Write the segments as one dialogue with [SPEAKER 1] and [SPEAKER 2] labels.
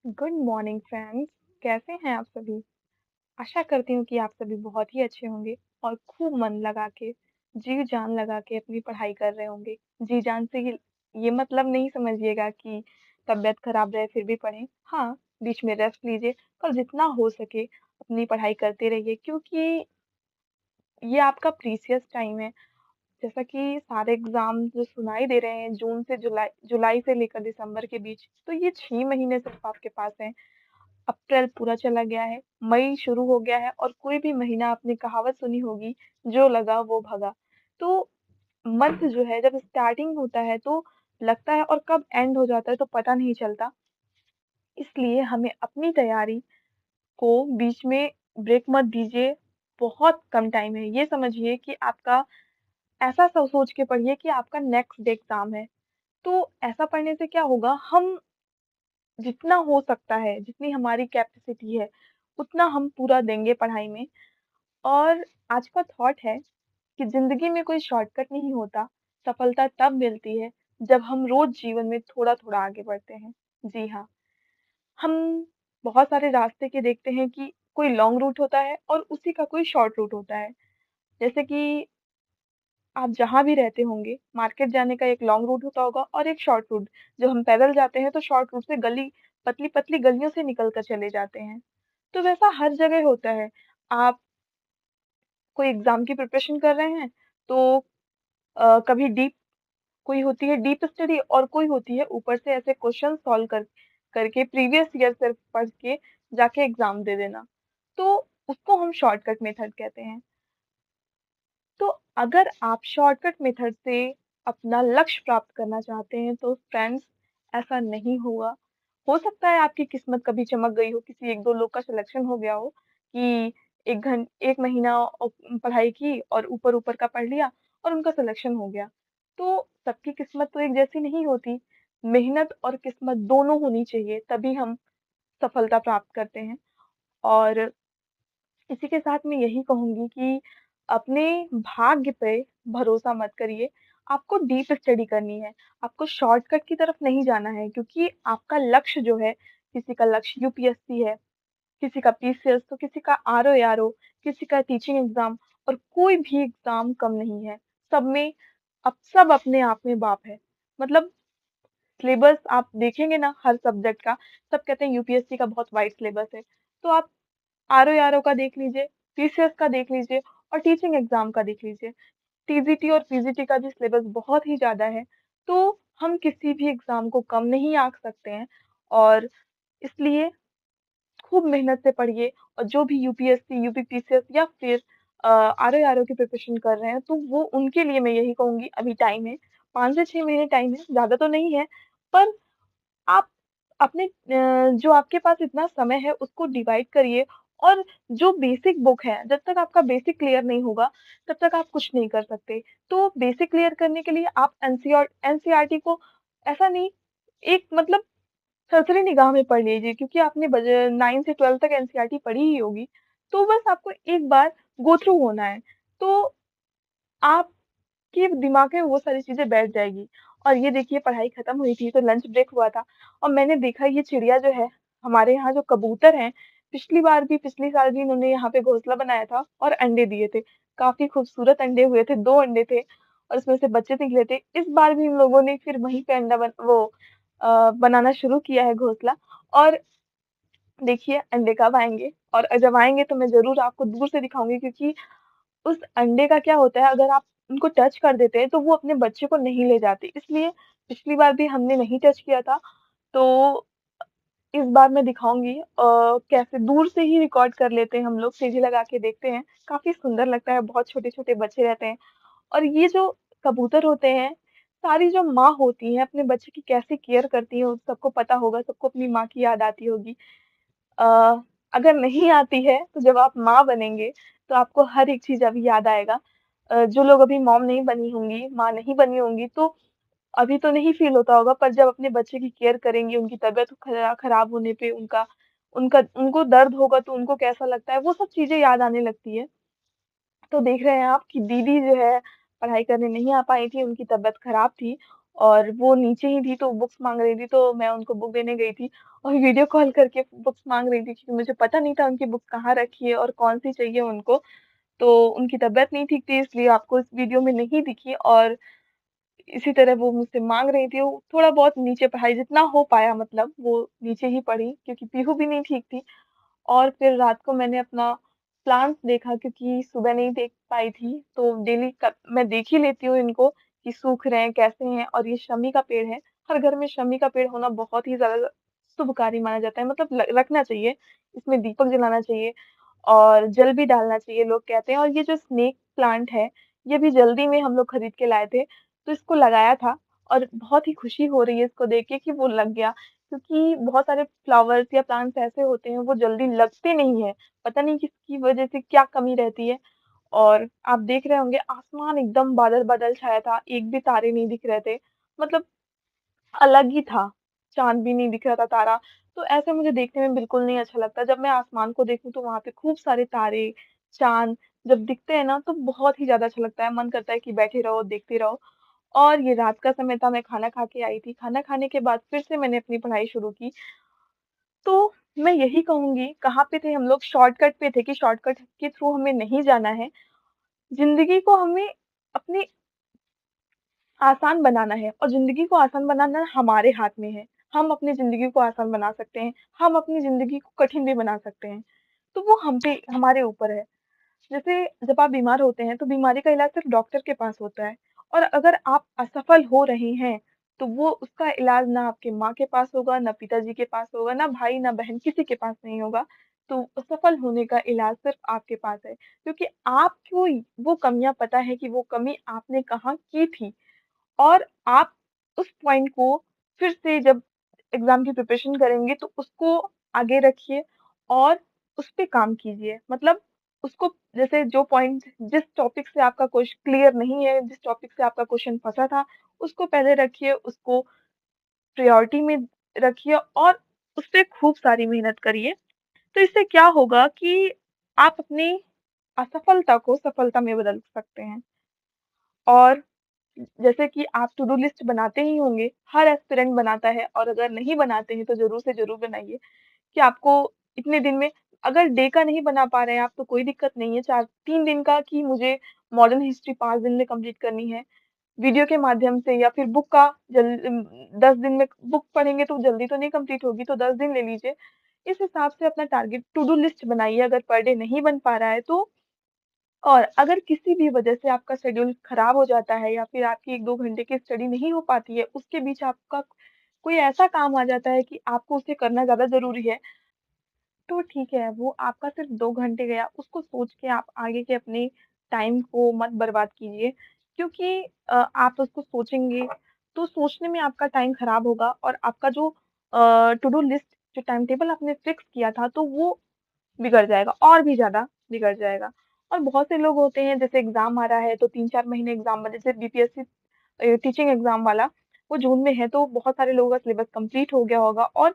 [SPEAKER 1] Good morning friends. कैसे हैं आप सभी? आशा करती हूँ कि आप सभी बहुत ही अच्छे होंगे और खूब मन लगा के, जी जान लगा के अपनी पढ़ाई कर रहे होंगे। जी जान से ये मतलब नहीं समझिएगा कि तबीयत खराब रहे फिर भी पढ़ें। हाँ, बीच में रेस्ट लीजिए, पर जितना हो सके अपनी पढ़ाई करते रहिए क्योंकि ये आपका प्रीशियस टाइम है। जैसा कि सारे एग्ज़ाम जो सुनाई दे रहे हैं जून से जुलाई जुलाई से लेकर दिसंबर के बीच, तो ये 6 महीने सिर्फ़ आपके पास हैं। अप्रैल पूरा चला गया है, मई शुरू हो गया है और कोई भी महीना आपने कहावत सुनी होगी, जो लगा वो भगा। तो मंथ जो है जब स्टार्टिंग होता है तो लगता है और कब एंड हो जाता है तो पता नहीं चलता। इसलिए हमें अपनी तैयारी को बीच में ब्रेक मत दीजिए, बहुत कम टाइम है। ये समझिए कि आपका ऐसा सोच के पढ़िए कि आपका नेक्स्ट डे एग्ज़ाम है। तो ऐसा पढ़ने से क्या होगा, हम जितना हो सकता है, जितनी हमारी कैपेसिटी है, उतना हम पूरा देंगे पढ़ाई में। और आज का थॉट है कि ज़िंदगी में कोई शॉर्टकट नहीं होता, सफलता तब मिलती है जब हम रोज़ जीवन में थोड़ा-थोड़ा आगे बढ़ते हैं। जी हाँ, हम बहुत सारे रास्ते के देखते हैं कि कोई लॉन्ग रूट होता है और उसी का कोई शॉर्ट रूट होता है। जैसे कि आप जहाँ भी रहते होंगे, मार्केट जाने का एक लॉन्ग रूट होता होगा और एक शॉर्ट रूट। जब हम पैदल जाते हैं तो शॉर्ट रूट से गली पतली-पतली गलियों से निकल कर चले जाते हैं। तो वैसा हर जगह होता है। आप कोई एग्ज़ाम की प्रिपरेशन कर रहे हैं, तो कभी डीप कोई होती है डीप स्टडी और कोई होती है ऊपर से ऐसे क्वेश्चन सॉल्व करके प्रीवियस ईयर से पढ़ के जाके एग्ज़ाम दे देना। तो उसको हम शॉर्टकट मेथड कहते हैं। तो अगर आप शॉर्टकट मेथड से अपना लक्ष्य प्राप्त करना चाहते हैं तो फ्रेंड्स ऐसा नहीं होगा। हो सकता है आपकी किस्मत कभी चमक गई हो, किसी 1-2 लोग का सिलेक्शन हो गया हो कि 1 महीना पढ़ाई की और ऊपर-ऊपर का पढ़ लिया और उनका सिलेक्शन हो गया। तो सबकी किस्मत तो एक जैसी नहीं होती। मेहनत और किस्मत दोनों होनी चाहिए, तभी हम सफलता प्राप्त करते हैं। और इसी के साथ मैं यही कहूँगी कि अपने भाग्य पे भरोसा मत करिए। आपको डीप स्टडी करनी है, आपको शॉर्टकट की तरफ नहीं जाना है क्योंकि आपका लक्ष्य जो है, किसी का लक्ष्य यूपीएससी है, किसी का पीसीएस तो किसी का आरओ-एआरओ, किसी का टीचिंग एग्ज़ाम और कोई भी एग्ज़ाम कम नहीं है। सब में अब सब अपने आप में बाप है। मतलब सिलेबस आप देखेंगे ना हर सब्जेक्ट का, सब कहते हैं यूपीएससी का बहुत वाइड सिलेबस है। तो आप आरओ-एआरओ का देख लीजिए, पीसीएस का देख लीजिए और टीचिंग एग्ज़ाम का देख लीजिए। टीजीटी और पीजीटी का भी सिलेबस बहुत ही ज़्यादा है, तो हम किसी भी एग्ज़ाम को कम नहीं आँक सकते हैं और इसलिए खूब मेहनत से पढ़िए और जो भी यूपीएससी, यूपी पीसीएस या फिर आरओ-एआरओ की प्रिपरेशन कर रहे हैं, तो वो उनके लिए मैं यही कहूँगी अभी टाइम है, 5 से 6 महीने टाइम है, ज़्यादा तो नहीं है, पर आप अपने जो आपके पास इतना समय है उसको डिवाइड करिए और जो बेसिक बुक है, जब तक आपका बेसिक क्लियर नहीं होगा, तब तक आप कुछ नहीं कर सकते। तो बेसिक क्लियर करने के लिए आप एनसीईआरटी को ऐसा नहीं एक मतलब सरसरी निगाह में पढ़ लीजिए क्योंकि आपने 9 से 12 तक एनसीईआरटी पढ़ी ही होगी, तो बस आपको एक बार गो थ्रू होना है। तो आपके दिमाग में वो सारी चीज़ें बैठ जाएगी। और ये देखिए पढ़ाई खत्म हुई थी तो लंच ब्रेक हुआ था और मैंने देखा ये चिड़िया जो है, हमारे यहाँ जो कबूतर हैं, पिछली साल भी इन्होंने यहाँ पे घोंसला बनाया था और अंडे दिए थे। काफ़ी खूबसूरत अंडे हुए थे, 2 अंडे थे और उसमें से बच्चे निकले थे। इस बार भी इन लोगों ने फिर वहीं पे बनाना शुरू किया है घोंसला और देखिए अंडे कब आएँगे और जब आएँगे तो मैं ज़रूर आपको दूर से दिखाऊँगी क्योंकि उस अंडे का क्या होता है अगर आप उनको टच कर देते हैं तो वो अपने बच्चे को नहीं ले जाते। इसलिए पिछली बार भी हमने नहीं टच किया था, तो इस बार मैं दिखाऊँगी कैसे दूर से ही रिकॉर्ड कर लेते हैं हम लोग, सीढ़ी लगा के देखते हैं, काफ़ी सुंदर लगता है, बहुत छोटे-छोटे बच्चे रहते हैं। और ये जो कबूतर होते हैं, सारी जो माँ होती हैं अपने बच्चे की कैसे केयर करती हैं, उन सबको पता होगा, सबको अपनी माँ की याद आती होगी। अ, अगर नहीं आती है, तो जब आप माँ बनेंगे, तो आपको हर एक चीज़ अभी याद आएगा। जो लोग अभी मॉम नहीं बनी होंगी, माँ नहीं बनी होंगी, तो अभी तो नहीं फ़ील होता होगा, पर जब अपने बच्चे की केयर करेंगी, उनकी तबीयत खराब होने पे उनका उनका उनको दर्द होगा, तो उनको कैसा लगता है, वो सब चीज़ें याद आने लगती है। तो देख रहे हैं आप कि दीदी जो है, पढ़ाई करने नहीं आ पाई थी, उनकी तबीयत खराब थी और वो नीचे ही थी तो बुक्स माँग रही थी, तो मैं उनको बुक देने गई थी और वीडियो कॉल करके बुक्स माँग रही थी क्योंकि मुझे पता नहीं था उनकी बुक कहाँ रखी है और कौन-सी चाहिए उनको। तो उनकी तबीयत नहीं ठीक थी इसलिए आपको इस वीडियो में नहीं दिखी और इसी तरह वो मुझसे माँग रही थी, वो थोड़ा बहुत नीचे पढ़ाई जितना हो पाया मतलब वो नीचे ही पढ़ी क्योंकि पीहू भी नहीं ठीक थी। और फिर रात को मैंने अपना प्लांट्स देखा क्योंकि सुबह नहीं देख पाई थी, तो डेली क मैं देख ही लेती हूँ इनको कि सूख रहे हैं, कैसे हैं और ये शमी का पेड़ है। हर घर में शमी का पेड़ होना बहुत ही ज़्यादा शुभकारी माना जाता है मतलब ल रखना चाहिए, इसमें दीपक जलाना चाहिए और जल भी डालना चाहिए लोग कहते हैं और ये जो स्नेक प्लांट है, ये भी जल्दी में हम लोग खरीद के लाए थे, तो इसको लगाया था और बहुत ही खुशी हो रही है इसको देख के कि वो लग गया। क्योंकि बहुत सारे फ्लावर्स या प्लांट्स ऐसे होते हैं वो जल्दी लगते नहीं हैं, पता नहीं किसकी वजह से क्या कमी रहती है। और आप देख रहे होंगे आसमान एकदम बादल-बादल छाया था, एक भी तारे नहीं दिख रहे थे, मतलब अलग ही था, चाँद भी नहीं दिख रहा था तारा, तो ऐसे मुझे देखने में बिल्कुल नहीं अच्छा लगता। जब मैं आसमान को देखूँ तो वहाँ पे खूब सारे तारे, चाँद जब दिखते हैं ना तो बहुत ही ज़्यादा अच्छा लगता है, मन करता है कि बैठे रहो, देखते रहो। और ये रात का समय था, मैं खाना खा के आई थी, खाना खाने के बाद फिर से मैंने अपनी पढ़ाई शुरू की। तो मैं यही कहूँगी, कहाँ पे थे हम लोग? शॉर्टकट पे थे कि शॉर्टकट के थ्रू हमें नहीं जाना है। ज़िंदगी को हमें अपनी आसान बनाना है और ज़िंदगी को आसान बनाना हमारे हाथ में है। हम अपनी ज़िंदगी को आसान बना सकते हैं, हम अपनी ज़िंदगी को कठिन भी बना सकते हैं। तो वो हम पे हमारे ऊपर है। जैसे जब आप बीमार होते हैं, तो बीमारी का इलाज सिर्फ़ डॉक्टर के पास होता है और अगर आप असफल हो रहे हैं, तो वो उसका इलाज ना आपके माँ के पास होगा, ना पिताजी के पास होगा, ना भाई, ना बहन, किसी के पास नहीं होगा। तो असफल होने का इलाज सिर्फ़ आपके पास है, क्योंकि आपको वो कमियाँ पता है कि वो कमी आपने कहाँ की थी और आप उस पॉइंट को फिर से जब एग्ज़ाम की प्रिपरेशन करेंगे, तो उसको आगे रखिए और उस पे काम कीजिए। मतलब उसको जैसे जो पॉइंट जिस टॉपिक से आपका क्लियर नहीं है, जिस टॉपिक से आपका क्वेश्चन फँसा था, उसको पहले रखिए, उसको प्रायोरिटी में रखिए और उस पे खूब सारी मेहनत करिए। तो इससे क्या होगा कि आप अपनी असफलता को सफलता में बदल सकते हैं। और जैसे कि आप टू डू लिस्ट बनाते ही होंगे, हर एस्पिरेंट बनाता है और अगर नहीं बनाते हैं तो ज़रूर से ज़रूर बनाइए कि आपको इतने दिन में अगर डे का नहीं बना पा रहे हैं आप तो कोई दिक्कत नहीं है, 3 दिन का कि मुझे मॉडर्न हिस्ट्री 5 दिन में कंप्लीट करनी है। वीडियो के माध्यम से या फिर बुक का 10 दिन में बुक पढ़ेंगे तो जल्दी तो नहीं कंप्लीट होगी, तो 10 दिन ले लीजिए। इस हिसाब से अपना टारगेट टू डू लिस्ट बनाइए अगर पर डे नहीं बन पा रहा है तो और अगर किसी भी वजह से आपका शेड्यूल खराब हो जाता है या फिर आपकी 1-2 घंटे की स्टडी नहीं हो पाती है, उसके बीच आपका कोई ऐसा काम आ जाता है कि आपको उसे करना ज़्यादा ज़रूरी है, तो ठीक है, वो आपका सिर्फ़ 2 घंटे गया, उसको सोच के आप आगे के अपने टाइम को मत बर्बाद कीजिए क्योंकि आप उसको सोचेंगे, तो सोचने में आपका टाइम खराब होगा और आपका जो टू डू लिस्ट जो टाइम टेबल आपने फिक्स किया था, तो वो बिगड़ जाएगा और भी ज़्यादा बिगड़ जाएगा। और बहुत से लोग होते हैं जैसे एग्ज़ाम आ रहा है तो 3-4 महीने एग्ज़ाम में जैसे बीपीएससी टीचिंग एग्ज़ाम वाला वो जून में है तो बहुत सारे लोगों का सिलेबस कंप्लीट हो गया होगा और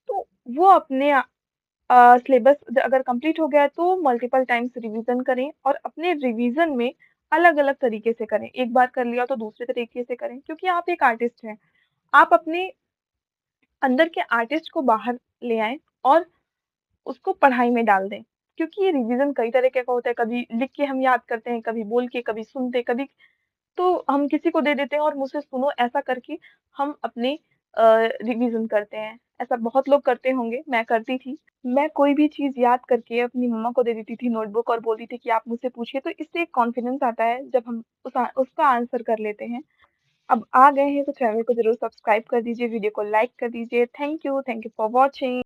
[SPEAKER 1] तो वो अपने सिलेबस अगर कंप्लीट हो गया है तो मल्टीपल टाइम्स रिवीज़न करें और अपने रिवीज़न में अलग-अलग तरीके से करें। एक बार कर लिया तो दूसरे तरीके से करें क्योंकि आप एक आर्टिस्ट हैं। आप अपने अंदर के आर्टिस्ट को बाहर ले आएँ और उसको पढ़ाई में डाल दें। क्योंकि ये रिवीज़न कई तरीके का होता है, कभी लिख के हम याद करते हैं, कभी बोल के, कभी सुनते, कभी तो हम किसी को दे देते हैं और मुझसे सुनो ऐसा करके हम अपने रिवीज़न करते हैं। ऐसा बहुत लोग करते होंगे, मैं करती थी। मैं कोई भी चीज़ याद करके अपनी मम्मा को दे देती थी नोटबुक और बोलती थी कि आप मुझसे पूछिए, तो इससे एक कॉन्फिडेंस आता है जब हम उसका आंसर कर लेते हैं। अब आ गए हैं तो चैनल को ज़रूर सब्सक्राइब कर दीजिए, वीडियो को लाइक कर दीजिए। Thank you for watching.